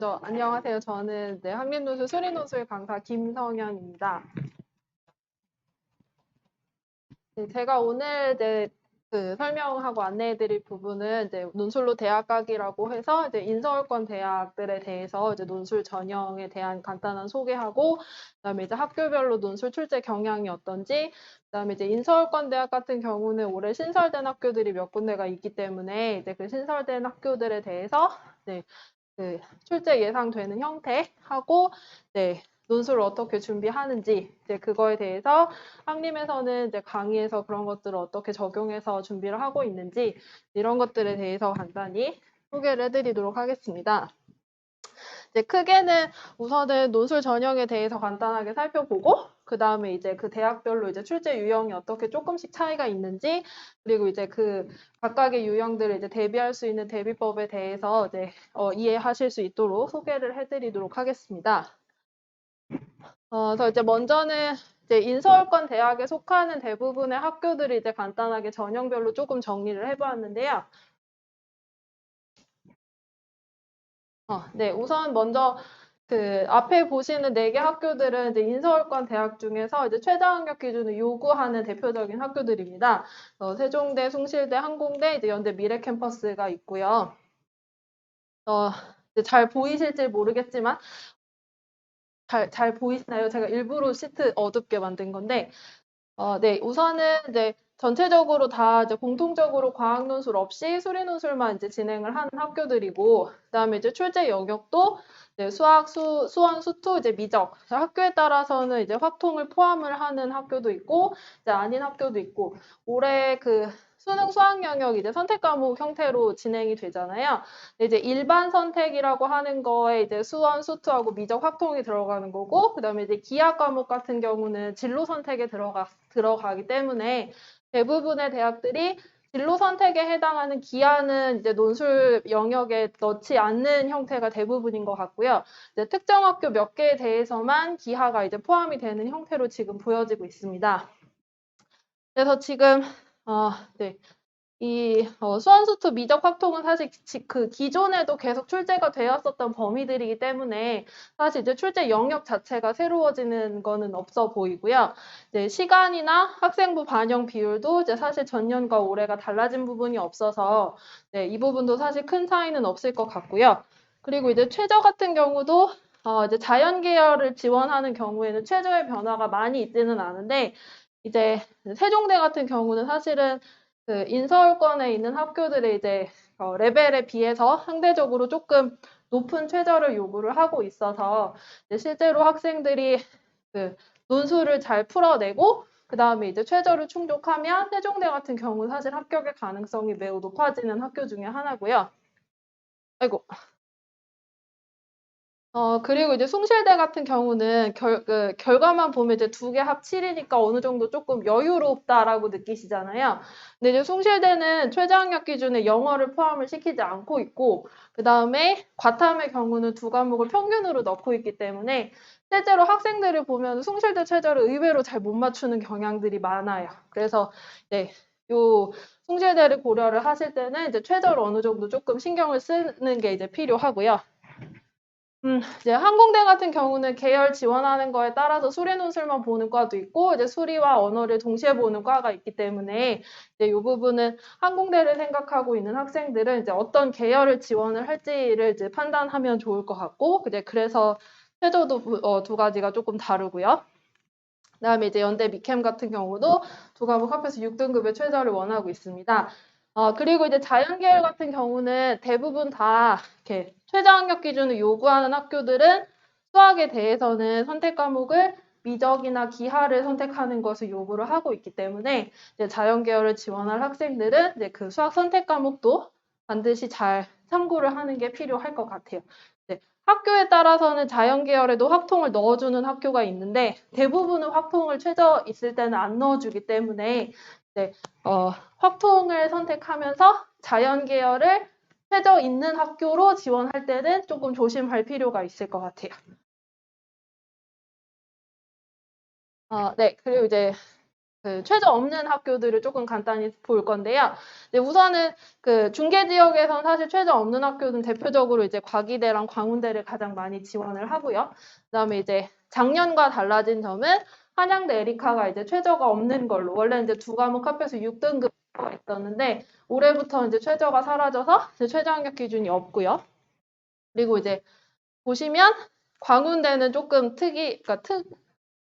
안녕하세요. 저는 한민노술 수리노술 강사 김성현입니다. 제가 오늘 설명하고 안내해드릴 부분은 논술로 대학 가기라고 해서 인서울권 대학들에 대해서 논술 전형에 대한 간단한 소개하고, 그다음에 학교별로 논술 출제 경향이 어떤지, 그다음에 인서울권 대학 같은 경우는 올해 신설된 학교들이 몇 군데가 있기 때문에 그 신설된 학교들에 대해서 출제 예상되는 형태하고, 논술을 어떻게 준비하는지, 그거에 대해서 학림에서는 강의에서 그런 것들을 어떻게 적용해서 준비를 하고 있는지, 이런 것들에 대해서 간단히 소개를 해드리도록 하겠습니다. 크게는 우선은 논술 전형에 대해서 간단하게 살펴보고, 그 다음에 그 대학별로 출제 유형이 어떻게 조금씩 차이가 있는지, 그리고 그 각각의 유형들을 대비할 수 있는 대비법에 대해서 이해하실 수 있도록 소개를 해드리도록 하겠습니다. 그래서 먼저는 인서울권 대학에 속하는 대부분의 학교들이 간단하게 전형별로 조금 정리를 해보았는데요. 우선 먼저 앞에 보시는 4개 학교들은 인서울권 대학 중에서 최저 학력 기준을 요구하는 대표적인 학교들입니다. 세종대, 숭실대, 항공대, 연대 미래캠퍼스가 있고요. 잘 보이실지 모르겠지만 잘 보이시나요? 제가 일부러 시트 어둡게 만든 건데, 우선은 전체적으로 다 공통적으로 과학 논술 없이 수리 논술만 진행을 하는 학교들이고, 그다음에 출제 영역도 수학, 수원, 수투, 미적. 학교에 따라서는 확통을 포함을 하는 학교도 있고, 아닌 학교도 있고, 올해 수능 수학 영역 선택 과목 형태로 진행이 되잖아요. 일반 선택이라고 하는 거에 수원, 수투하고 미적 확통이 들어가는 거고, 그다음에 기하 과목 같은 경우는 진로 선택에 들어가기 때문에 대부분의 대학들이 진로 선택에 해당하는 기하는 논술 영역에 넣지 않는 형태가 대부분인 것 같고요. 특정 학교 몇 개에 대해서만 기하가 포함이 되는 형태로 지금 보여지고 있습니다. 그래서 지금 수원수투 미적 확통은 사실 기존에도 계속 출제가 되었었던 범위들이기 때문에 사실 출제 영역 자체가 새로워지는 거는 없어 보이고요. 시간이나 학생부 반영 비율도 사실 전년과 올해가 달라진 부분이 없어서 이 부분도 사실 큰 차이는 없을 것 같고요. 그리고 최저 같은 경우도 자연 계열을 지원하는 경우에는 최저의 변화가 많이 있지는 않은데, 세종대 같은 경우는 사실은 인서울권에 있는 학교들의 레벨에 비해서 상대적으로 조금 높은 최저를 요구를 하고 있어서 실제로 학생들이 논술을 잘 풀어내고, 그 다음에 최저를 충족하면 세종대 같은 경우는 사실 합격의 가능성이 매우 높아지는 학교 중에 하나고요. 아이고. 그리고 숭실대 같은 경우는 결과만 보면 2개 합 7이니까 어느 정도 조금 여유롭다라고 느끼시잖아요. 근데 숭실대는 최저 학력 기준에 영어를 포함을 시키지 않고 있고, 그 다음에 과탐의 경우는 2과목을 평균으로 넣고 있기 때문에 실제로 학생들을 보면 숭실대 최저를 의외로 잘 못 맞추는 경향들이 많아요. 그래서 요 숭실대를 고려를 하실 때는 최저를 어느 정도 조금 신경을 쓰는 게 필요하고요. 항공대 같은 경우는 계열 지원하는 거에 따라서 수리 논술만 보는 과도 있고, 수리와 언어를 동시에 보는 과가 있기 때문에 이 부분은 항공대를 생각하고 있는 학생들은 어떤 계열을 지원을 할지를 판단하면 좋을 것 같고, 그래서 최저도 2가지가 조금 다르고요. 그다음에 연대 미캠 같은 경우도 2과목 합해서 6등급의 최저를 원하고 있습니다. 그리고 자연계열 같은 경우는 대부분 다 이렇게 최저 학력 기준을 요구하는 학교들은 수학에 대해서는 선택 과목을 미적이나 기하를 선택하는 것을 요구를 하고 있기 때문에 자연계열을 지원할 학생들은 그 수학 선택 과목도 반드시 잘 참고를 하는 게 필요할 것 같아요. 학교에 따라서는 자연계열에도 확통을 넣어주는 학교가 있는데, 대부분은 확통을 최저 있을 때는 안 넣어주기 때문에 확통을 선택하면서 자연계열을 최저 있는 학교로 지원할 때는 조금 조심할 필요가 있을 것 같아요. 그리고 그 최저 없는 학교들을 조금 간단히 볼 건데요. 네, 우선은 그 중계 지역에선 사실 최저 없는 학교는 대표적으로 이제 과기대랑 광운대를 가장 많이 지원을 하고요. 그다음에 이제 작년과 달라진 점은 한양대 에리카가 이제 최저가 없는 걸로 원래 이제 두 과목 합해서 6등급가 있었는데 올해부터 이제 최저가 사라져서 이제 최저 학력 기준이 없고요. 그리고 이제 보시면 광운대는 조금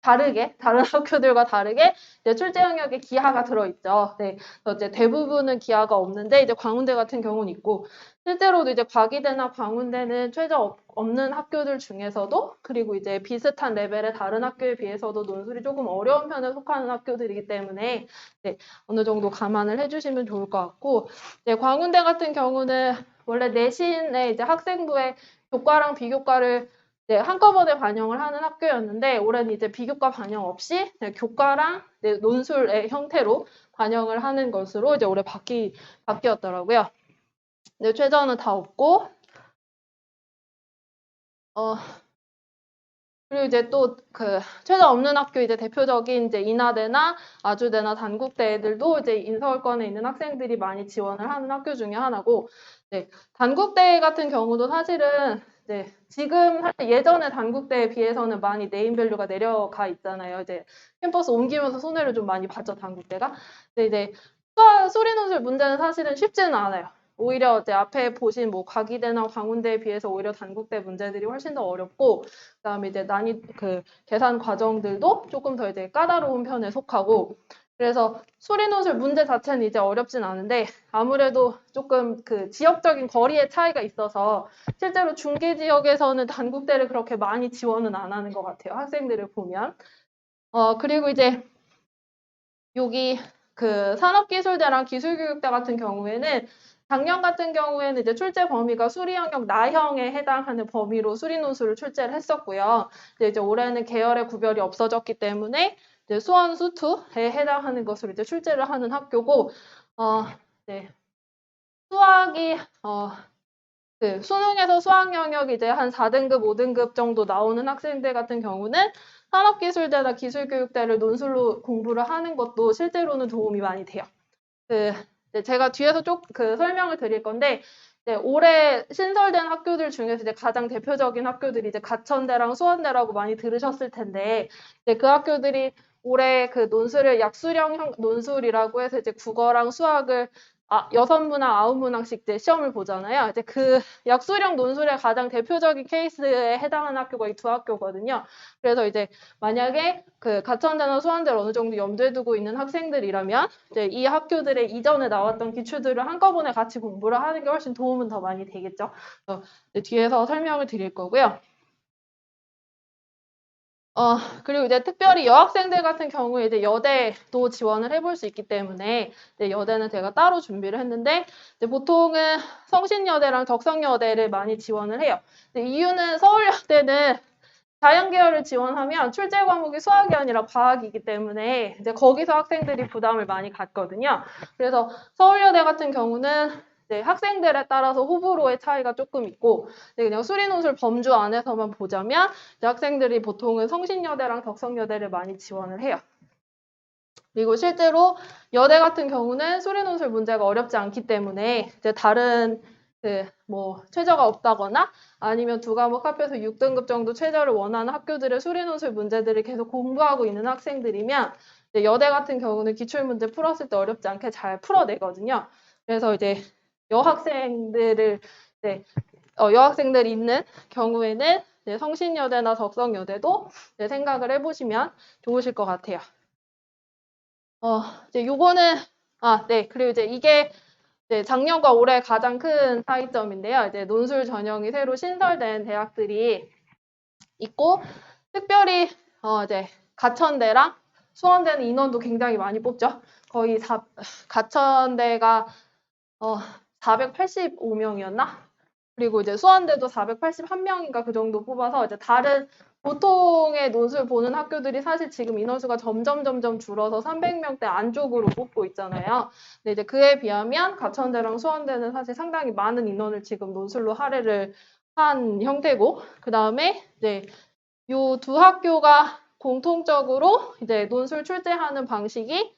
다르게 다른 학교들과 다르게 이제 출제 영역에 기하가 들어있죠. 네, 이제 대부분은 기하가 없는데 이제 광운대 같은 경우는 있고 실제로도 이제 과기대나 광운대는 최저 없는 학교들 중에서도 그리고 이제 비슷한 레벨의 다른 학교에 비해서도 논술이 조금 어려운 편에 속하는 학교들이기 때문에 네, 어느 정도 감안을 해주시면 좋을 것 같고 네, 광운대 같은 경우는 원래 내신에 이제 학생부의 교과랑 비교과를 네, 한꺼번에 반영을 하는 학교였는데 올해는 이제 비교과 반영 없이 교과랑 논술의 형태로 반영을 하는 것으로 이제 올해 바뀌었더라고요. 네, 최저는 다 없고 그리고 이제 또 그 최저 없는 학교 이제 대표적인 이제 인하대나 아주대나 단국대 애들도 이제 인서울권에 있는 학생들이 많이 지원을 하는 학교 중에 하나고 네, 단국대 같은 경우도 사실은 네, 지금 사실 예전에 단국대에 비해서는 많이 네임밸류가 내려가 있잖아요. 이제 캠퍼스 옮기면서 손해를 좀 많이 봤죠, 단국대가. 근데 이제 수리논술 문제는 사실은 쉽지는 않아요. 오히려 이제 앞에 보신 뭐 과기대나 광운대에 비해서 오히려 단국대 문제들이 훨씬 더 어렵고 그다음에 이제 그 계산 과정들도 조금 더 이제 까다로운 편에 속하고 그래서 수리논술 문제 자체는 이제 어렵진 않은데 아무래도 조금 그 지역적인 거리의 차이가 있어서 실제로 중계 지역에서는 단국대를 그렇게 많이 지원은 안 하는 것 같아요. 학생들을 보면. 그리고 이제 여기 그 산업기술대랑 기술교육대 같은 경우에는 작년 같은 경우에는 이제 출제 범위가 수리 영역 나형에 해당하는 범위로 수리 논술을 출제를 했었고요. 이제 올해는 계열의 구별이 없어졌기 때문에 이제 수원 수투에 해당하는 것으로 이제 출제를 하는 학교고, 네. 수학이 그 수능에서 수학 영역이 이제 한 4등급, 5등급 정도 나오는 학생들 같은 경우는 산업기술대나 기술교육대를 논술로 공부를 하는 것도 실제로는 도움이 많이 돼요. 제가 뒤에서 그 설명을 드릴 건데, 올해 신설된 학교들 중에서 이제 가장 대표적인 학교들이 이제 가천대랑 수원대라고 많이 들으셨을 텐데, 그 학교들이 올해 그 논술을 약수령 논술이라고 해서 이제 국어랑 수학을 6문항, 9문항씩 이제 시험을 보잖아요. 이제 그 약수령 논술의 가장 대표적인 케이스에 해당하는 학교가 이 두 학교거든요. 그래서 이제 만약에 그 가천대나 수원대를 어느 정도 염두에 두고 있는 학생들이라면 이제 이 학교들의 이전에 나왔던 기출들을 한꺼번에 같이 공부를 하는 게 훨씬 도움은 더 많이 되겠죠. 그래서 뒤에서 설명을 드릴 거고요. 그리고 이제 특별히 여학생들 같은 경우에 이제 여대도 지원을 해볼 수 있기 때문에 이제 여대는 제가 따로 준비를 했는데 이제 보통은 성신여대랑 덕성여대를 많이 지원을 해요. 이유는 서울여대는 자연계열을 지원하면 출제 과목이 수학이 아니라 과학이기 때문에 이제 거기서 학생들이 부담을 많이 갖거든요. 그래서 서울여대 같은 경우는 학생들에 따라서 호불호의 차이가 조금 있고 그냥 수리논술 범주 안에서만 보자면 학생들이 보통은 성신여대랑 덕성여대를 많이 지원을 해요. 그리고 실제로 여대 같은 경우는 수리논술 문제가 어렵지 않기 때문에 이제 다른 최저가 없다거나 아니면 두 과목 합해서 6등급 정도 최저를 원하는 학교들의 수리논술 문제들을 계속 공부하고 있는 학생들이면 여대 같은 경우는 기출문제 풀었을 때 어렵지 않게 잘 풀어내거든요. 그래서 이제 여학생들이 있는 경우에는 성신여대나 덕성여대도 생각을 해보시면 좋으실 것 같아요. 이제 요거는, 그리고 이제 이게 작년과 올해 가장 큰 차이점인데요. 이제 논술 전형이 새로 신설된 대학들이 있고, 특별히, 이제 가천대랑 수원대는 인원도 굉장히 많이 뽑죠. 거의 가천대가, 485명이었나? 그리고 이제 수원대도 481명인가 그 정도 뽑아서 이제 다른 보통의 논술 보는 학교들이 사실 지금 인원수가 점점 줄어서 300명대 안쪽으로 뽑고 있잖아요. 근데 이제 그에 비하면 가천대랑 수원대는 사실 상당히 많은 인원을 지금 논술로 할애를 한 형태고, 그 다음에 이제 요 두 학교가 공통적으로 이제 논술 출제하는 방식이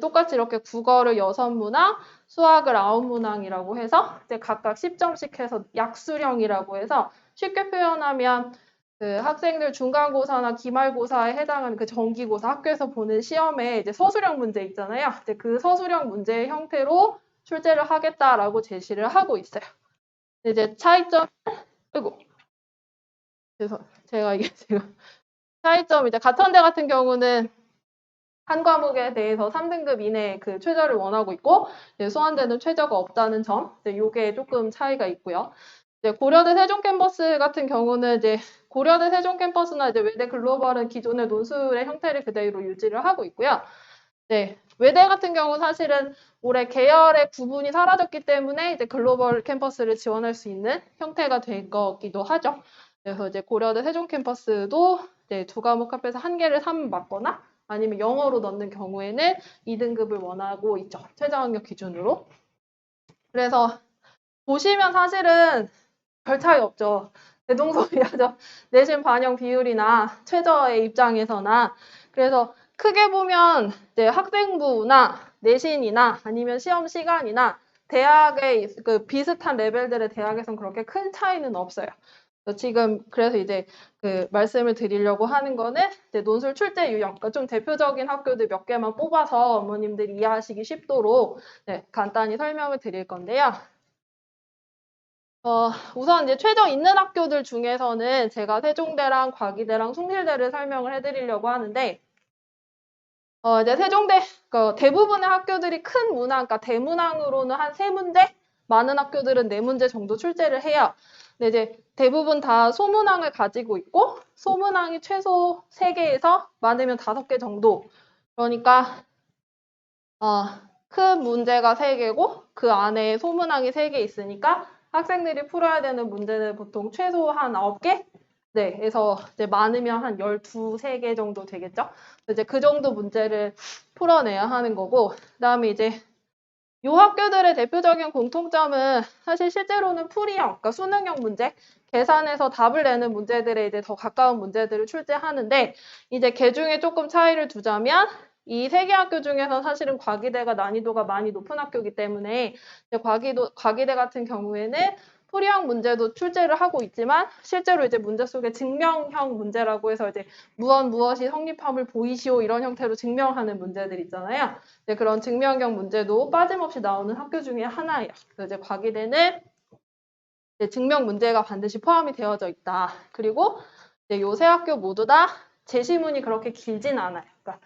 똑같이 이렇게 국어를 6문항, 수학을 9문항이라고 해서 이제 각각 10점씩 해서 약수령이라고 해서 쉽게 표현하면 그 학생들 중간고사나 기말고사에 해당하는 그 정기고사 학교에서 보는 시험에 이제 서술형 문제 있잖아요. 이제 그 서술형 문제의 형태로 출제를 하겠다라고 제시를 하고 있어요. 이제 차이점, 아이고, 그래서 제가 이게 지금 차이점 이제 가천대 같은 경우는 한 과목에 대해서 3등급 이내 그 최저를 원하고 있고 수원대는 최저가 없다는 점, 이게 조금 차이가 있고요. 이제 고려대 세종 캠퍼스 같은 경우는 이제 고려대 세종 캠퍼스나 이제 외대 글로벌은 기존의 논술의 형태를 그대로 유지를 하고 있고요. 네, 외대 같은 경우 사실은 올해 계열의 구분이 사라졌기 때문에 이제 글로벌 캠퍼스를 지원할 수 있는 형태가 된 거기도 하죠. 그래서 이제 고려대 세종 캠퍼스도 이제 두 과목 합해서 한 개를 3 맞거나 아니면 영어로 넣는 경우에는 2등급을 원하고 있죠. 최저학력 기준으로. 그래서 보시면 사실은 별 차이 없죠. 대동소이하죠. 내신 반영 비율이나 최저의 입장에서나. 그래서 크게 보면 이제 학생부나 내신이나 아니면 시험 시간이나 대학의 그 비슷한 레벨들의 대학에서는 그렇게 큰 차이는 없어요. 지금 그래서 이제 그 말씀을 드리려고 하는 거는 이제 논술 출제 유형, 그러니까 좀 대표적인 학교들 몇 개만 뽑아서 어머님들이 이해하시기 쉽도록 간단히 설명을 드릴 건데요. 우선 이제 최저 있는 학교들 중에서는 제가 세종대랑 과기대랑 숭실대를 설명을 해드리려고 하는데, 이제 세종대, 대부분의 학교들이 큰 문항, 그러니까 대문항으로는 한 3문제, 많은 학교들은 4문제 정도 출제를 해요. 근데 이제 대부분 다 소문항을 가지고 있고, 소문항이 최소 3개에서 많으면 5개 정도. 그러니까, 큰 문제가 3개고, 그 안에 소문항이 3개 있으니까, 학생들이 풀어야 되는 문제는 보통 최소 한 9개? 네, 그래서 이제 많으면 한 12, 3개 정도 되겠죠? 이제 그 정도 문제를 풀어내야 하는 거고, 그 다음에 이제 이 학교들의 대표적인 공통점은 사실 실제로는 풀이형, 그러니까 수능형 문제, 계산해서 답을 내는 문제들에 이제 더 가까운 문제들을 출제하는데, 이제 그 중에 조금 차이를 두자면, 이 3개 학교 중에서 사실은 과기대가 난이도가 많이 높은 학교이기 때문에 이제 과기대 같은 경우에는 풀이형 문제도 출제를 하고 있지만 실제로 이제 문제 속에 증명형 문제라고 해서 이제 무엇이 성립함을 보이시오 이런 형태로 증명하는 문제들 있잖아요. 이제 그런 증명형 문제도 빠짐없이 나오는 학교 중에 하나예요. 그래서 이제 과기대는 이제 증명 문제가 반드시 포함이 되어져 있다. 그리고 이제 요 세 학교 모두 다 제시문이 그렇게 길진 않아요. 그러니까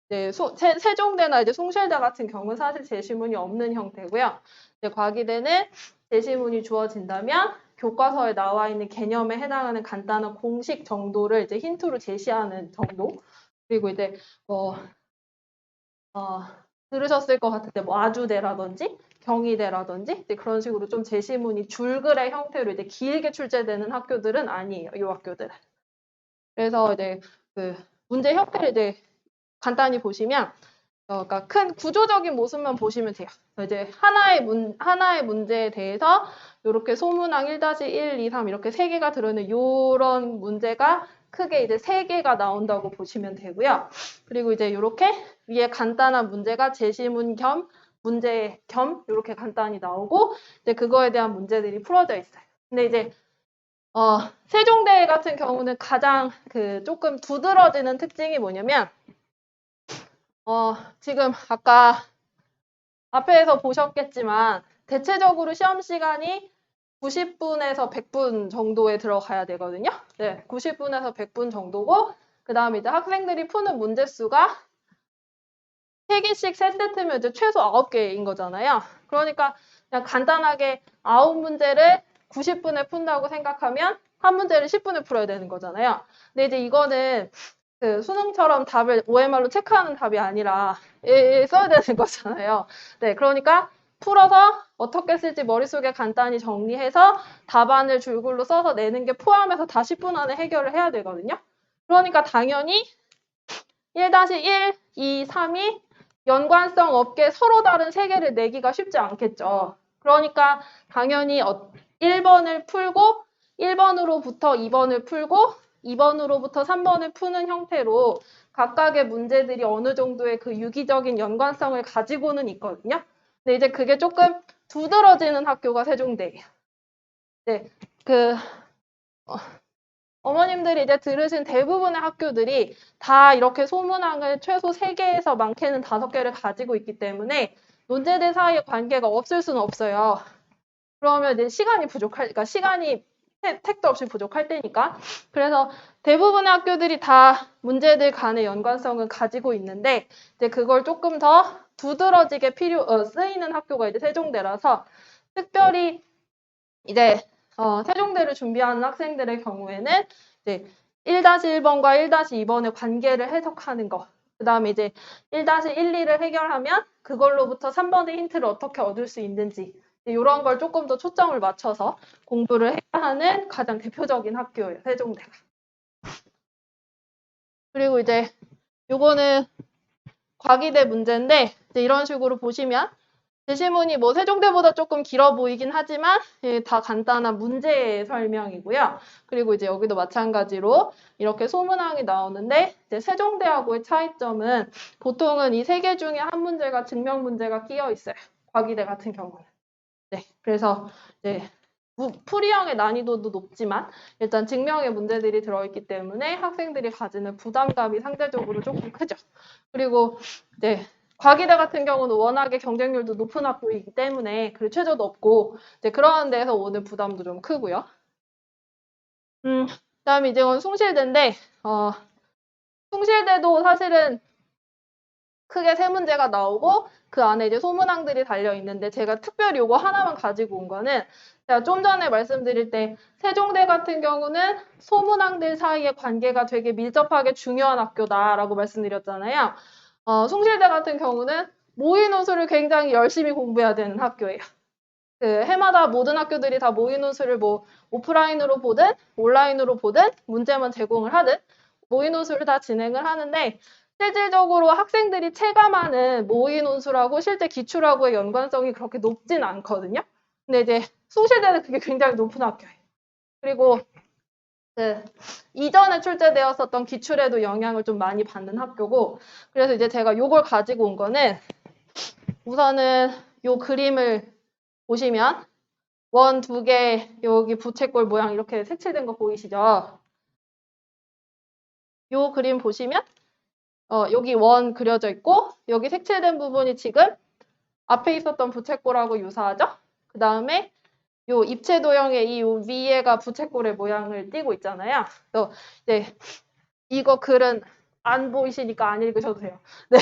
네, 세종대나 이제 숭실대 같은 경우는 사실 제시문이 없는 형태고요. 이제 과기대는 제시문이 주어진다면 교과서에 나와 있는 개념에 해당하는 간단한 공식 정도를 이제 힌트로 제시하는 정도. 그리고 이제 들으셨을 것 같은데 아주대라든지 경희대라든지 이제 그런 식으로 좀 제시문이 줄글의 형태로 이제 길게 출제되는 학교들은 아니에요. 이 학교들은. 그래서 이제 그 문제 형태를 이제 간단히 보시면 그러니까 큰 구조적인 모습만 보시면 돼요. 이제 하나의 문제에 대해서 이렇게 소문항 1-1, 2, 3 이렇게 3개가 들어있는 이런 문제가 크게 이제 3개가 나온다고 보시면 되고요. 그리고 이제 이렇게 위에 간단한 문제가 제시문 겸 문제 겸 이렇게 간단히 나오고 이제 그거에 대한 문제들이 풀어져 있어요. 근데 이제 세종대 같은 경우는 가장 조금 두드러지는 특징이 뭐냐면 지금 아까 앞에서 보셨겠지만 대체적으로 시험 시간이 90분에서 100분 정도에 들어가야 되거든요. 네, 90분에서 100분 정도고 그 다음에 이제 학생들이 푸는 문제 수가 3개씩 3세트면 이제 최소 9개인 거잖아요. 그러니까 그냥 간단하게 9문제를 90분에 푼다고 생각하면 한 문제를 10분에 풀어야 되는 거잖아요. 근데 이제 이거는 수능처럼 답을 OMR로 체크하는 답이 아니라 써야 되는 거잖아요. 네, 그러니까 풀어서 어떻게 쓸지 머릿속에 간단히 정리해서 답안을 줄글로 써서 내는 게 포함해서 다 10분 안에 해결을 해야 되거든요. 그러니까 당연히 1-1, 2, 3이 연관성 없게 서로 다른 3개를 내기가 쉽지 않겠죠. 그러니까 당연히 1번을 풀고 1번으로부터 2번을 풀고 2번으로부터 3번을 푸는 형태로 각각의 문제들이 어느 정도의 그 유기적인 연관성을 가지고는 있거든요. 근데 이제 그게 조금 두드러지는 학교가 세종대예요. 네, 어머님들이 이제 들으신 대부분의 학교들이 다 이렇게 소문항을 최소 3개에서 많게는 5개를 가지고 있기 때문에 논제들 사이의 관계가 없을 수는 없어요. 그러면 이제 시간이 부족하니까, 시간이 택도 없이 부족할 때니까. 그래서 대부분의 학교들이 다 문제들 간의 연관성을 가지고 있는데, 이제 그걸 조금 더 두드러지게 쓰이는 학교가 이제 세종대라서, 특별히 이제 세종대를 준비하는 학생들의 경우에는 이제 1-1번과 1-2번의 관계를 해석하는 거. 그 다음에 이제 1-1, 2를 해결하면 그걸로부터 3번의 힌트를 어떻게 얻을 수 있는지 이런 걸 조금 더 초점을 맞춰서 공부를 해야 하는 가장 대표적인 학교예요. 세종대가. 그리고 이제 요거는 과기대 문제인데 이제 이런 식으로 보시면 제시문이 뭐 세종대보다 조금 길어 보이긴 하지만 다 간단한 문제 설명이고요. 그리고 이제 여기도 마찬가지로 이렇게 소문항이 나오는데 이제 세종대하고의 차이점은 보통은 이 3개 중에 한 문제가 증명 문제가 끼어 있어요. 과기대 같은 경우는. 네, 그래서 이제 풀이형의 난이도도 높지만 일단 증명의 문제들이 들어있기 때문에 학생들이 가지는 부담감이 상대적으로 조금 크죠. 그리고 이제 과기대 같은 경우는 워낙에 경쟁률도 높은 학교이기 때문에 그 최저도 없고 이제 그런 데서 오는 부담도 좀 크고요. 그다음에 이제 숭실대인데 숭실대도 사실은 크게 3문제가 나오고 그 안에 이제 소문항들이 달려 있는데 제가 특별히 이거 하나만 가지고 온 거는 제가 좀 전에 말씀드릴 때 세종대 같은 경우는 소문항들 사이의 관계가 되게 밀접하게 중요한 학교다라고 말씀드렸잖아요. 숭실대 같은 경우는 모의노수를 굉장히 열심히 공부해야 되는 학교예요. 그 해마다 모든 학교들이 다 모의노수를 뭐 오프라인으로 보든 온라인으로 보든 문제만 제공을 하든 모의노수를 다 진행을 하는데 실질적으로 학생들이 체감하는 모의논술하고 실제 기출하고의 연관성이 그렇게 높진 않거든요. 근데 이제 숭실대는 그게 굉장히 높은 학교예요. 그리고 이전에 출제되었었던 기출에도 영향을 좀 많이 받는 학교고 그래서 이제 제가 요걸 가지고 온 거는 우선은 요 그림을 보시면 원, 2개 여기 부채꼴 모양 이렇게 색칠된 거 보이시죠? 요 그림 보시면 여기 원 그려져 있고 여기 색칠된 부분이 지금 앞에 있었던 부채꼴하고 유사하죠? 그 다음에 요 입체 도형의 이 위에가 부채꼴의 모양을 띠고 있잖아요. 그래서 이제 이거 글은 안 보이시니까 안 읽으셔도 돼요. 네.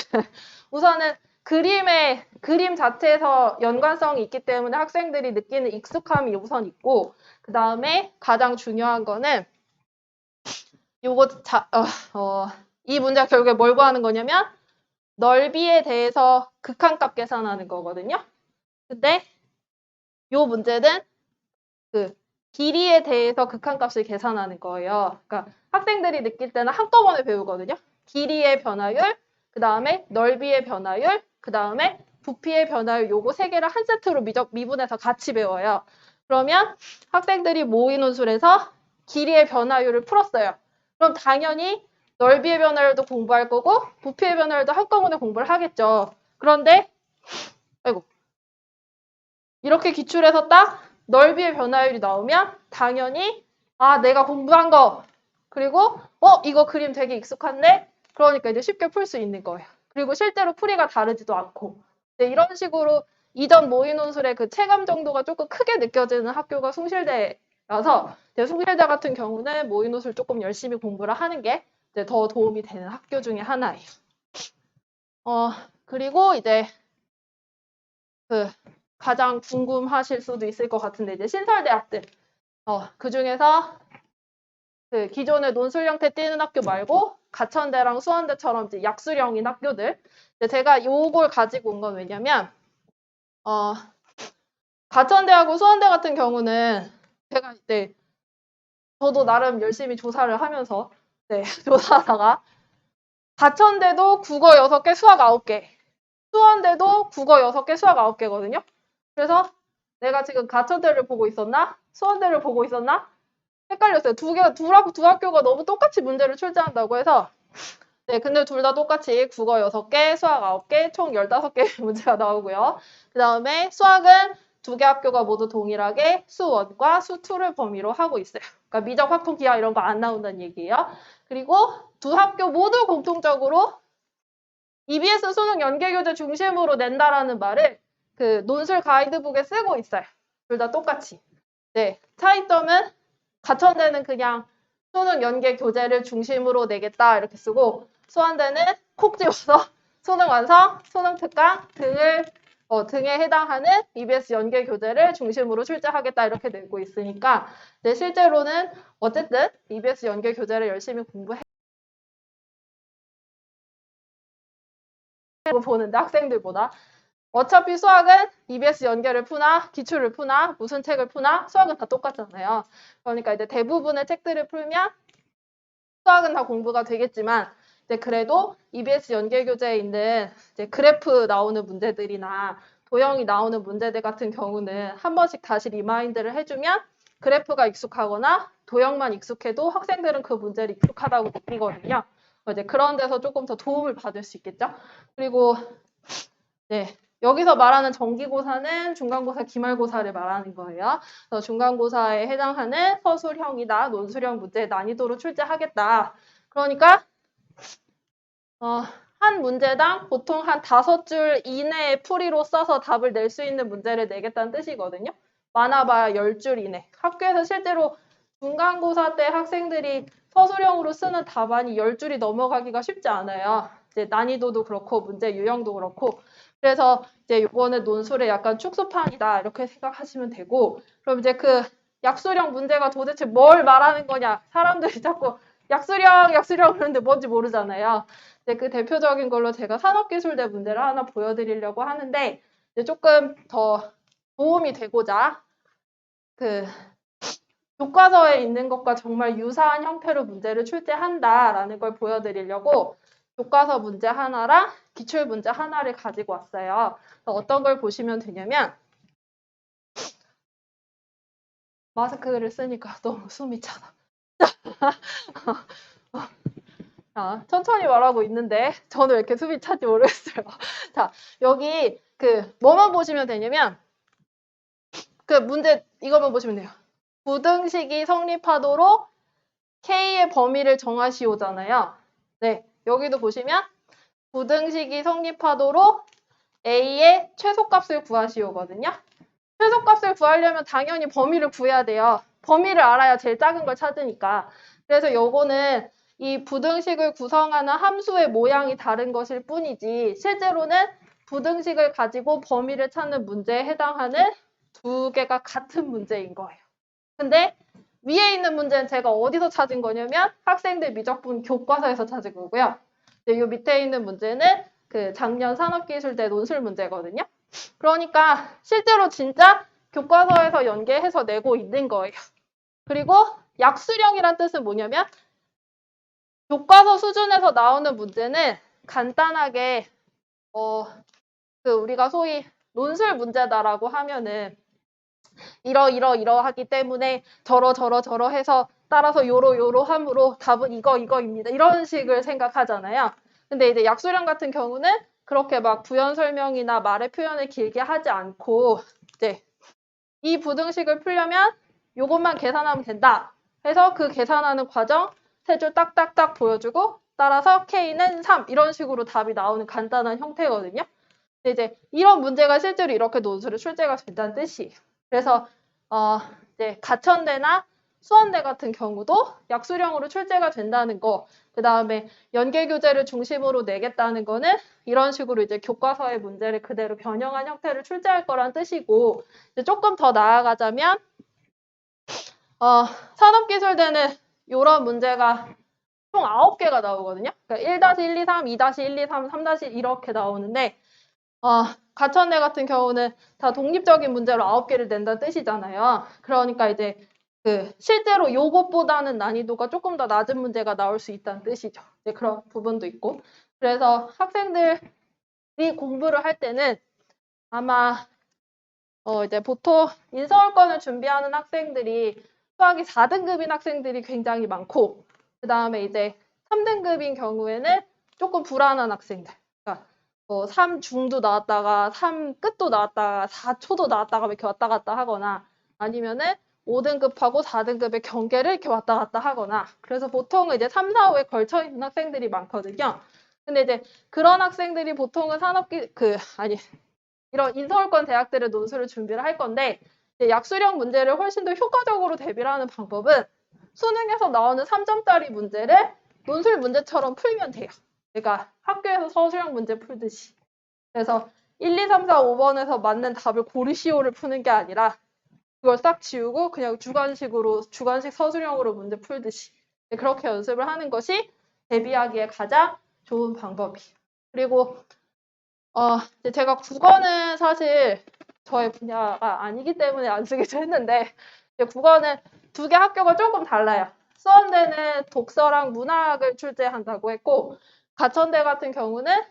우선은 그림 자체에서 연관성이 있기 때문에 학생들이 느끼는 익숙함이 우선 있고 그 다음에 가장 중요한 거는 요거 이 문제가 결국에 뭘 구하는 거냐면 넓이에 대해서 극한값 계산하는 거거든요. 근데 요 문제는 그 길이에 대해서 극한값을 계산하는 거예요. 그러니까 학생들이 느낄 때는 한꺼번에 배우거든요. 길이의 변화율, 그 다음에 넓이의 변화율, 그 다음에 부피의 변화율 요거 3개를 한 세트로 미분해서 같이 배워요. 그러면 학생들이 모의논술에서 길이의 변화율을 풀었어요. 그럼 당연히 넓이의 변화율도 공부할 거고 부피의 변화율도 한꺼번에 공부를 하겠죠. 그런데 이렇게 기출해서 딱 넓이의 변화율이 나오면 당연히 내가 공부한 거 그리고 이거 그림 되게 익숙한데 그러니까 이제 쉽게 풀 수 있는 거예요. 그리고 실제로 풀이가 다르지도 않고 네, 이런 식으로 이전 모의논술의 그 체감 정도가 조금 크게 느껴지는 학교가 숭실대라서 숭실대 같은 경우는 모의논술 조금 열심히 공부를 하는 게 더 도움이 되는 학교 중에 하나예요. 그리고 이제 가장 궁금하실 수도 있을 것 같은데 이제 신설대학들 그 중에서 그 기존의 논술 형태 띄는 학교 말고 가천대랑 수원대처럼 이제 약술형인 학교들 제가 요걸 가지고 온 건 왜냐면 가천대하고 수원대 같은 경우는 제가 이제 저도 나름 열심히 조사를 하면서 조사하다가 가천대도 국어 6개, 수학 9개 수원대도 국어 6개, 수학 9개거든요. 그래서 내가 지금 가천대를 보고 있었나? 수원대를 보고 있었나? 헷갈렸어요. 두 학교가 너무 똑같이 문제를 출제한다고 해서. 네, 근데 둘 다 똑같이 국어 6개, 수학 9개, 총 15개 문제가 나오고요. 그 다음에 수학은 2개 학교가 모두 동일하게 수1과 수2를 범위로 하고 있어요. 그러니까 미적, 확통, 기하 이런 거 안 나온다는 얘기예요. 그리고 두 학교 모두 공통적으로 EBS 수능 연계교재 중심으로 낸다라는 말을 그 논술 가이드북에 쓰고 있어요. 둘 다 똑같이. 네, 차이점은 가천대는 그냥 수능 연계 교재를 중심으로 내겠다 이렇게 쓰고 수원대는 콕 집어서 수능 완성, 수능 특강 등에 해당하는 EBS 연계 교재를 중심으로 출제하겠다 이렇게 내고 있으니까 네, 실제로는 어쨌든 EBS 연계 교재를 열심히 공부해 보는데 학생들보다 어차피 수학은 EBS 연계를 푸나 기출을 푸나 무슨 책을 푸나 수학은 다 똑같잖아요. 그러니까 이제 대부분의 책들을 풀면 수학은 다 공부가 되겠지만 이제 그래도 EBS 연계 교재에 있는 이제 그래프 나오는 문제들이나 도형이 나오는 문제들 같은 경우는 한 번씩 다시 리마인드를 해주면 그래프가 익숙하거나 도형만 익숙해도 학생들은 그 문제를 익숙하다고 느끼거든요. 이제 그런 데서 조금 더 도움을 받을 수 있겠죠. 그리고 네, 여기서 말하는 정기고사는 중간고사, 기말고사를 말하는 거예요. 그래서 중간고사에 해당하는 서술형이나 논술형 문제 난이도로 출제하겠다. 그러니까 한 문제당 보통 한 5줄 이내의 풀이로 써서 답을 낼 수 있는 문제를 내겠다는 뜻이거든요. 많아봐야 10줄 이내. 학교에서 실제로 중간고사 때 학생들이 서술형으로 쓰는 답안이 10줄이 넘어가기가 쉽지 않아요. 이제 난이도도 그렇고 문제 유형도 그렇고. 그래서 이제 이번에 논술의 약간 축소판이다 이렇게 생각하시면 되고, 그럼 이제 그 약수령 문제가 도대체 뭘 말하는 거냐? 사람들이 자꾸 약수령 그러는데 뭔지 모르잖아요. 이제 그 대표적인 걸로 제가 산업기술대 문제를 하나 보여드리려고 하는데 이제 조금 더 도움이 되고자 그 교과서에 있는 것과 정말 유사한 형태로 문제를 출제한다라는 걸 보여드리려고 교과서 문제 하나랑 기출 문제 하나를 가지고 왔어요. 어떤 걸 보시면 되냐면 마스크를 쓰니까 너무 숨이 차다. 천천히 말하고 있는데 저는 왜 이렇게 숨이 차지 모르겠어요. 자, 여기 뭐만 보시면 되냐면 그 문제 이거만 보시면 돼요. 부등식이 성립하도록 K의 범위를 정하시오잖아요. 네, 여기도 보시면 부등식이 성립하도록 A의 최소값을 구하시오거든요. 최소값을 구하려면 당연히 범위를 구해야 돼요. 범위를 알아야 제일 작은 걸 찾으니까. 그래서 요거는 이 부등식을 구성하는 함수의 모양이 다른 것일 뿐이지 실제로는 부등식을 가지고 범위를 찾는 문제에 해당하는 두 개가 같은 문제인 거예요. 근데 위에 있는 문제는 제가 어디서 찾은 거냐면 학생들 미적분 교과서에서 찾은 거고요. 이 밑에 있는 문제는 그 작년 산업기술대 논술 문제거든요. 그러니까 실제로 진짜 교과서에서 연계해서 내고 있는 거예요. 그리고 약수령이란 뜻은 뭐냐면 교과서 수준에서 나오는 문제는 간단하게 우리가 소위 논술 문제다라고 하면은 이러하기 때문에 저러 해서 따라서 요로 함으로 답은 이거입니다. 이런 식을 생각하잖아요. 근데 이제 약수령 같은 경우는 그렇게 막 부연 설명이나 말의 표현을 길게 하지 않고 이제 이 부등식을 풀려면 요것만 계산하면 된다. 해서 그 계산하는 과정 세 줄 딱딱딱 보여주고 따라서 K는 3 이런 식으로 답이 나오는 간단한 형태거든요. 근데 이제 이런 문제가 실제로 이렇게 논술에 출제가 된다는 뜻이에요. 그래서 이제 가천대나 수원대 같은 경우도 약수령으로 출제가 된다는 거, 그 다음에 연계교재를 중심으로 내겠다는 거는 이런 식으로 이제 교과서의 문제를 그대로 변형한 형태를 출제할 거란 뜻이고, 이제 조금 더 나아가자면 산업기술대는 이런 문제가 총 9개가 나오거든요. 그러니까 1-1, 2, 3, 2-1, 2, 3, 3-1 이렇게 나오는데 가천대 같은 경우는 다 독립적인 문제로 9개를 낸다는 뜻이잖아요. 그러니까 이제 실제로 요것보다는 난이도가 조금 더 낮은 문제가 나올 수 있다는 뜻이죠. 이제 그런 부분도 있고. 그래서 학생들이 공부를 할 때는 아마 이제 보통 인서울권을 준비하는 학생들이 수학이 4등급인 학생들이 굉장히 많고, 그 다음에 이제 3등급인 경우에는 조금 불안한 학생들. 그러니까 3중도 나왔다가 3끝도 나왔다가 4초도 나왔다가 이렇게 왔다 갔다 하거나 아니면은 5등급하고 4등급의 경계를 이렇게 왔다 갔다 하거나 그래서 보통은 이제 3, 4, 5에 걸쳐 있는 학생들이 많거든요. 근데 이제 그런 학생들이 보통은 이런 인서울권 대학들의 논술을 준비를 할 건데 이제 약수령 문제를 훨씬 더 효과적으로 대비를 하는 방법은 수능에서 나오는 3점짜리 문제를 논술 문제처럼 풀면 돼요. 그러니까 학교에서 서술형 문제 풀듯이. 그래서 1, 2, 3, 4, 5번에서 맞는 답을 고르시오를 푸는 게 아니라 그걸 싹 지우고 그냥 주관식 서술형으로 문제 풀듯이 그렇게 연습을 하는 것이 대비하기에 가장 좋은 방법이에요. 그리고 이제 제가 국어는 사실 저의 분야가 아니기 때문에 안 쓰기도 했는데 이제 국어는 두 개 학교가 조금 달라요. 수원대는 독서랑 문학을 출제한다고 했고 가천대 같은 경우는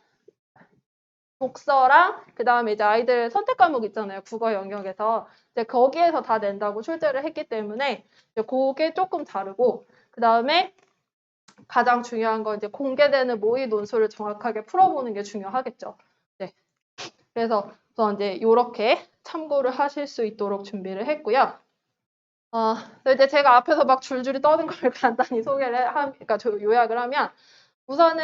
독서랑 그다음에 이제 아이들 선택 과목 있잖아요. 국어 영역에서 이제 거기에서 다 낸다고 출제를 했기 때문에 이제 그게 조금 다르고 그다음에 가장 중요한 건 이제 공개되는 모의 논술을 정확하게 풀어보는 게 중요하겠죠. 네. 그래서 이제 이렇게 참고를 하실 수 있도록 준비를 했고요. 이제 제가 앞에서 막 줄줄이 떠는 걸 간단히 그러니까 요약을 하면 우선은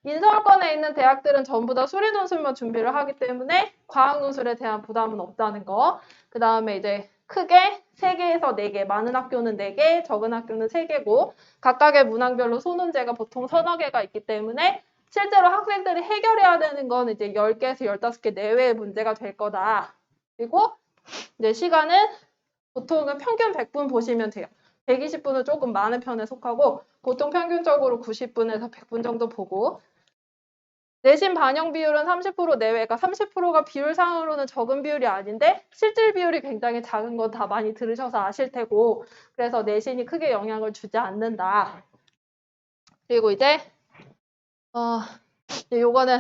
인서울권에 있는 대학들은 전부 다 수리 논술만 준비를 하기 때문에 과학 논술에 대한 부담은 없다는 거. 그 다음에 이제 크게 3개에서 4개, 많은 학교는 4개, 적은 학교는 3개고 각각의 문항별로 소문제가 보통 서너 개가 있기 때문에 실제로 학생들이 해결해야 되는 건 이제 10개에서 15개 내외의 문제가 될 거다. 그리고 이제 시간은 보통은 평균 100분 보시면 돼요. 120분은 조금 많은 편에 속하고 보통 평균적으로 90분에서 100분 정도 보고 내신 반영 비율은 30% 내외가 30%가 비율상으로는 적은 비율이 아닌데 실질 비율이 굉장히 작은 건 다 많이 들으셔서 아실 테고 그래서 내신이 크게 영향을 주지 않는다. 그리고 이제 요거는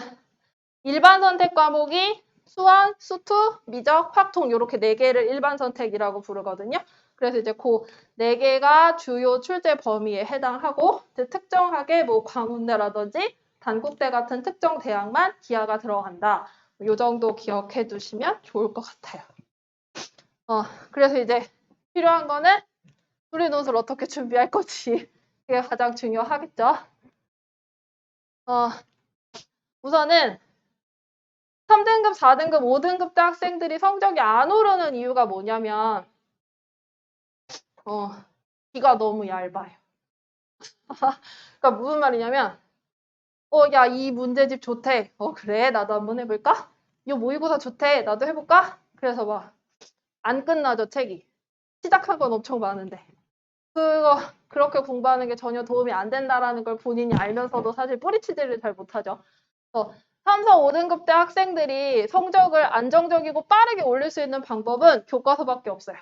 일반 선택 과목이 수원, 수투, 미적, 확통 이렇게 4개를 일반 선택이라고 부르거든요. 그래서 이제 그 4개가 주요 출제 범위에 해당하고 특정하게 뭐 광운대라든지 단국대 같은 특정 대학만 기하가 들어간다. 이 정도 기억해 두시면 좋을 것 같아요. 그래서 이제 필요한 거는 수리 논술 어떻게 준비할 건지 그게 가장 중요하겠죠. 우선은 3등급, 4등급, 5등급 대 학생들이 성적이 안 오르는 이유가 뭐냐면 귀가 너무 얇아요. 그러니까 무슨 말이냐면 야, 이 문제집 좋대. 그래? 나도 한번 해볼까? 이 모의고사 좋대. 나도 해볼까? 그래서 막 안 끝나죠, 책이. 시작한 건 엄청 많은데. 그렇게 공부하는 게 전혀 도움이 안 된다라는 걸 본인이 알면서도 사실 뿌리치지를 잘 못하죠. 3, 4, 5등급 대 학생들이 성적을 안정적이고 빠르게 올릴 수 있는 방법은 교과서밖에 없어요.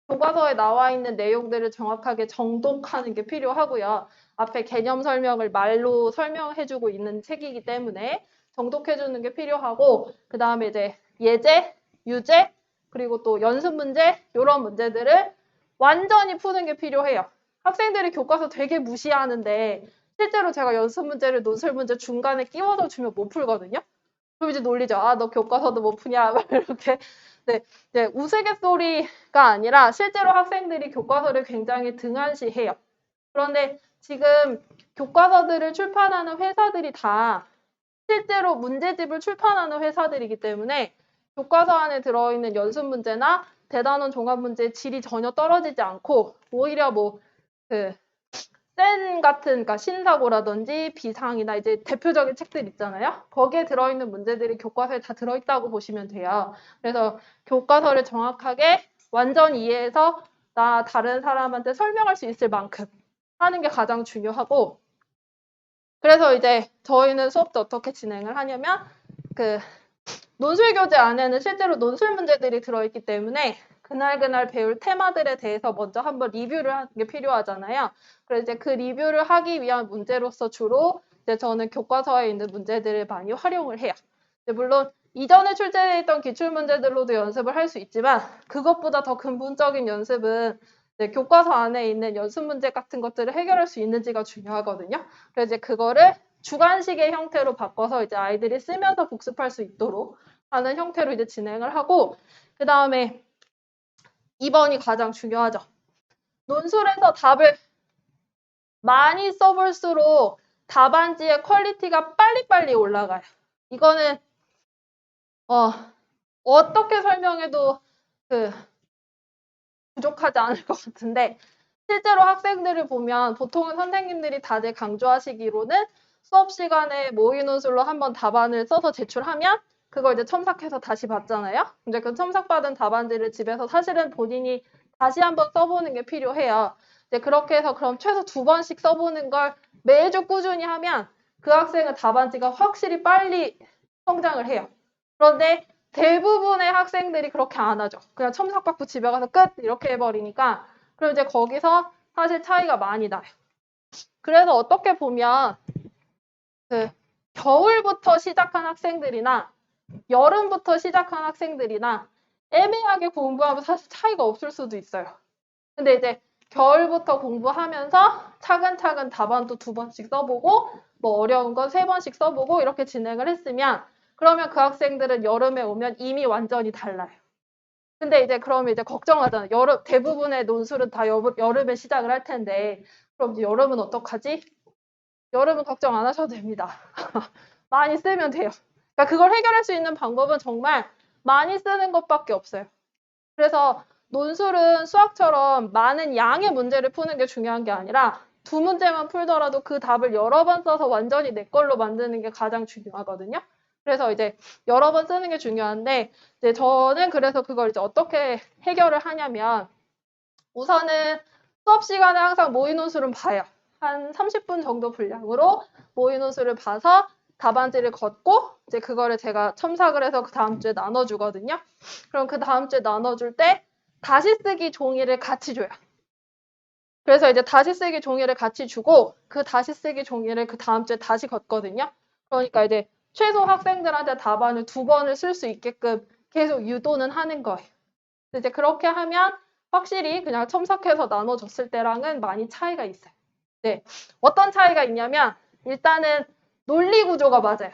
교과서에 나와 있는 내용들을 정확하게 정독하는 게 필요하고요. 앞에 개념 설명을 말로 설명해주고 있는 책이기 때문에 정독해주는 게 필요하고 그 다음에 이제 예제, 유제, 그리고 또 연습 문제 이런 문제들을 완전히 푸는 게 필요해요. 학생들이 교과서 되게 무시하는데 실제로 제가 연습 문제를 논술 문제 중간에 끼워서 주면 못 풀거든요. 그럼 이제 놀리죠. 너 교과서도 못 푸냐 이렇게. 네, 우스갯소리가 아니라 실제로 학생들이 교과서를 굉장히 등한시해요. 그런데 지금 교과서들을 출판하는 회사들이 다 실제로 문제집을 출판하는 회사들이기 때문에 교과서 안에 들어있는 연습 문제나 대단원 종합 문제의 질이 전혀 떨어지지 않고 오히려 센 같은, 그러니까 신사고라든지 비상이나 이제 대표적인 책들 있잖아요. 거기에 들어있는 문제들이 교과서에 다 들어있다고 보시면 돼요. 그래서 교과서를 정확하게 완전 이해해서 나 다른 사람한테 설명할 수 있을 만큼 하는 게 가장 중요하고 그래서 이제 저희는 수업 때 어떻게 진행을 하냐면 논술 교재 안에는 실제로 논술 문제들이 들어있기 때문에 그날 배울 테마들에 대해서 먼저 한번 리뷰를 하는 게 필요하잖아요. 그래서 이제 그 리뷰를 하기 위한 문제로서 주로 이제 저는 교과서에 있는 문제들을 많이 활용을 해요. 물론 이전에 출제되어 있던 기출문제들로도 연습을 할 수 있지만 그것보다 더 근본적인 연습은 이제 교과서 안에 있는 연습 문제 같은 것들을 해결할 수 있는지가 중요하거든요. 그래서 이제 그거를 주관식의 형태로 바꿔서 이제 아이들이 쓰면서 복습할 수 있도록 하는 형태로 이제 진행을 하고, 그 다음에 2번이 가장 중요하죠. 논술에서 답을 많이 써볼수록 답안지의 퀄리티가 빨리빨리 올라가요. 이거는 어떻게 설명해도 부족하지 않을 것 같은데, 실제로 학생들을 보면 보통은 선생님들이 다들 강조하시기로는 수업 시간에 모의 논술로 한번 답안을 써서 제출하면 그걸 이제 첨삭해서 다시 받잖아요. 이제 그 첨삭받은 답안지를 집에서 사실은 본인이 다시 한번 써보는 게 필요해요. 이제 그렇게 해서 그럼 최소 2번씩 써보는 걸 매주 꾸준히 하면 그 학생은 답안지가 확실히 빨리 성장을 해요. 그런데 대부분의 학생들이 그렇게 안 하죠. 그냥 첨삭받고 집에 가서 끝! 이렇게 해버리니까 그럼 이제 거기서 사실 차이가 많이 나요. 그래서 어떻게 보면 겨울부터 시작한 학생들이나 여름부터 시작한 학생들이나 애매하게 공부하면 사실 차이가 없을 수도 있어요. 근데 이제 겨울부터 공부하면서 차근차근 답안도 2번씩 써보고 뭐 어려운 건 3번씩 써보고 이렇게 진행을 했으면 그러면 그 학생들은 여름에 오면 이미 완전히 달라요. 근데 이제 그러면 이제 걱정하잖아요. 대부분의 논술은 다 여름에 시작을 할 텐데 그럼 이제 여름은 어떡하지? 여름은 걱정 안 하셔도 됩니다. 많이 쓰면 돼요. 그러니까 그걸 해결할 수 있는 방법은 정말 많이 쓰는 것밖에 없어요. 그래서 논술은 수학처럼 많은 양의 문제를 푸는 게 중요한 게 아니라 2문제만 풀더라도 그 답을 여러 번 써서 완전히 내 걸로 만드는 게 가장 중요하거든요. 그래서 이제 여러 번 쓰는 게 중요한데 이제 저는 그래서 그걸 이제 어떻게 해결을 하냐면 우선은 수업 시간에 항상 모의 논술은 봐요. 한 30분 정도 분량으로 모의 논술을 봐서 답안지를 걷고 이제 그거를 제가 첨삭을 해서 그 다음 주에 나눠주거든요. 그럼 그 다음 주에 나눠줄 때 다시 쓰기 종이를 같이 줘요. 그래서 이제 다시 쓰기 종이를 같이 주고 그 다시 쓰기 종이를 그 다음 주에 다시 걷거든요. 그러니까 이제 최소 학생들한테 답안을 2번을 쓸 수 있게끔 계속 유도는 하는 거예요. 이제 그렇게 하면 확실히 그냥 첨삭해서 나눠줬을 때랑은 많이 차이가 있어요. 네. 어떤 차이가 있냐면 일단은 논리 구조가 맞아요.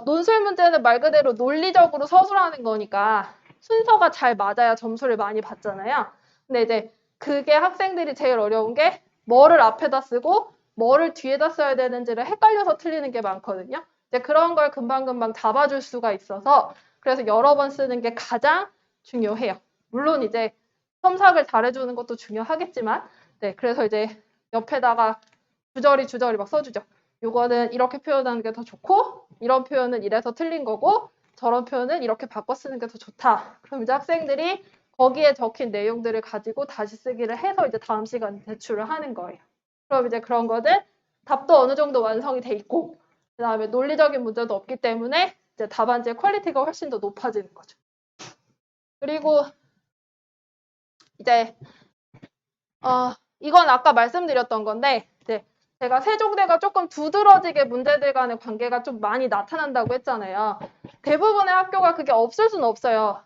논술 문제는 말 그대로 논리적으로 서술하는 거니까 순서가 잘 맞아야 점수를 많이 받잖아요. 근데 이제 그게 학생들이 제일 어려운 게 뭐를 앞에다 쓰고 뭐를 뒤에다 써야 되는지를 헷갈려서 틀리는 게 많거든요. 이제 그런 걸 금방금방 잡아줄 수가 있어서 그래서 여러 번 쓰는 게 가장 중요해요. 물론 이제 첨삭을 잘해주는 것도 중요하겠지만 네, 그래서 이제 옆에다가 주저리 막 써주죠. 요거는 이렇게 표현하는 게 더 좋고 이런 표현은 이래서 틀린 거고 저런 표현은 이렇게 바꿔 쓰는 게 더 좋다. 그럼 이제 학생들이 거기에 적힌 내용들을 가지고 다시 쓰기를 해서 이제 다음 시간에 제출을 하는 거예요. 그럼 이제 그런 거는 답도 어느 정도 완성이 돼 있고 그 다음에 논리적인 문제도 없기 때문에 이제 답안지의 퀄리티가 훨씬 더 높아지는 거죠. 그리고 이제 이건 아까 말씀드렸던 건데 이제 제가 세종대가 조금 두드러지게 문제들 간의 관계가 좀 많이 나타난다고 했잖아요. 대부분의 학교가 그게 없을 수는 없어요.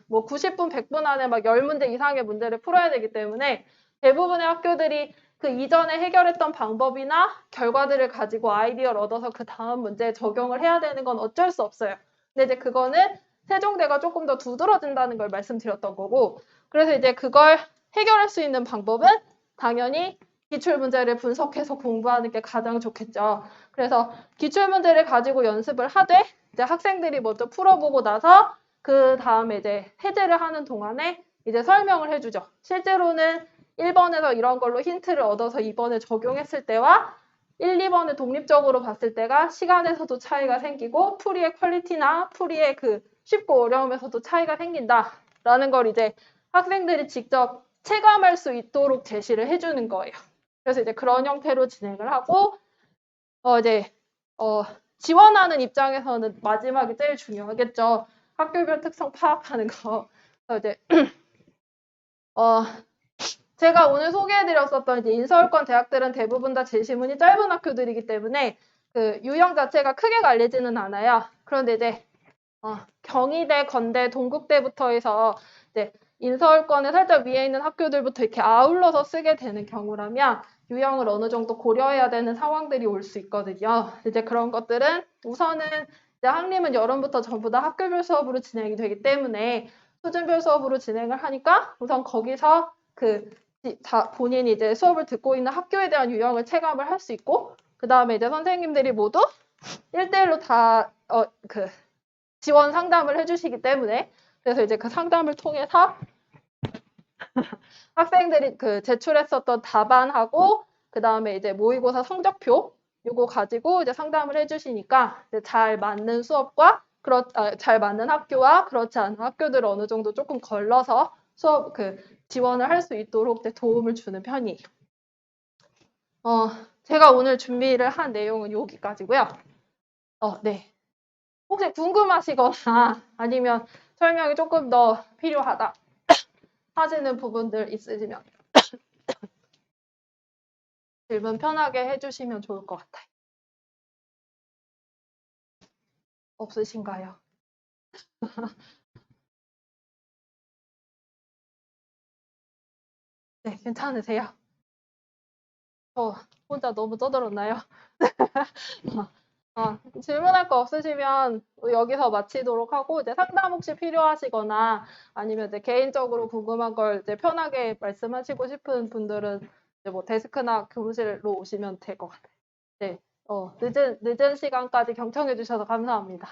뭐 90분, 100분 안에 막 10문제 이상의 문제를 풀어야 되기 때문에 대부분의 학교들이 그 이전에 해결했던 방법이나 결과들을 가지고 아이디어를 얻어서 그 다음 문제에 적용을 해야 되는 건 어쩔 수 없어요. 근데 이제 그거는 세종대가 조금 더 두드러진다는 걸 말씀드렸던 거고 그래서 이제 그걸 해결할 수 있는 방법은 당연히 기출문제를 분석해서 공부하는 게 가장 좋겠죠. 그래서 기출문제를 가지고 연습을 하되 이제 학생들이 먼저 풀어보고 나서 그 다음에 이제 해제를 하는 동안에 이제 설명을 해주죠. 실제로는 1번에서 이런 걸로 힌트를 얻어서 2번에 적용했을 때와 1, 2번을 독립적으로 봤을 때가 시간에서도 차이가 생기고 풀이의 퀄리티나 풀이의 쉽고 어려움에서도 차이가 생긴다라는 걸 이제 학생들이 직접 체감할 수 있도록 제시를 해주는 거예요. 그래서 이제 그런 형태로 진행을 하고 지원하는 입장에서는 마지막이 제일 중요하겠죠. 학교별 특성 파악하는 거. 그래서 이제 제가 오늘 소개해드렸었던 이제 인서울권 대학들은 대부분 다 제시문이 짧은 학교들이기 때문에 유형 자체가 크게 갈리지는 않아요. 그런데 이제 경희대, 건대, 동국대부터 해서 이제 인서울권에 살짝 위에 있는 학교들부터 이렇게 아울러서 쓰게 되는 경우라면 유형을 어느 정도 고려해야 되는 상황들이 올 수 있거든요. 이제 그런 것들은 우선은 이제 학림은 여름부터 전부 다 학교별 수업으로 진행이 되기 때문에 수준별 수업으로 진행을 하니까 우선 거기서 본인이 이제 수업을 듣고 있는 학교에 대한 유형을 체감을 할 수 있고 그 다음에 이제 선생님들이 모두 1대1로 다 지원 상담을 해주시기 때문에 그래서 이제 그 상담을 통해서 학생들이 제출했었던 답안하고 그 다음에 이제 모의고사 성적표 요거 가지고 이제 상담을 해주시니까 이제 잘 맞는 수업과 잘 맞는 학교와 그렇지 않은 학교들을 어느 정도 조금 걸러서 수업 지원을 할 수 있도록 도움을 주는 편이에요. 제가 오늘 준비를 한 내용은 여기까지고요. 네. 혹시 궁금하시거나 아니면 설명이 조금 더 필요하다 하시는 부분들 있으시면 질문 편하게 해주시면 좋을 것 같아요. 없으신가요? 네, 괜찮으세요? 저 혼자 너무 떠들었나요? 질문할 거 없으시면 여기서 마치도록 하고 이제 상담 혹시 필요하시거나 아니면 이제 개인적으로 궁금한 걸 이제 편하게 말씀하시고 싶은 분들은 이제 뭐 데스크나 교무실로 오시면 될 것 같아요. 네, 늦은 시간까지 경청해 주셔서 감사합니다.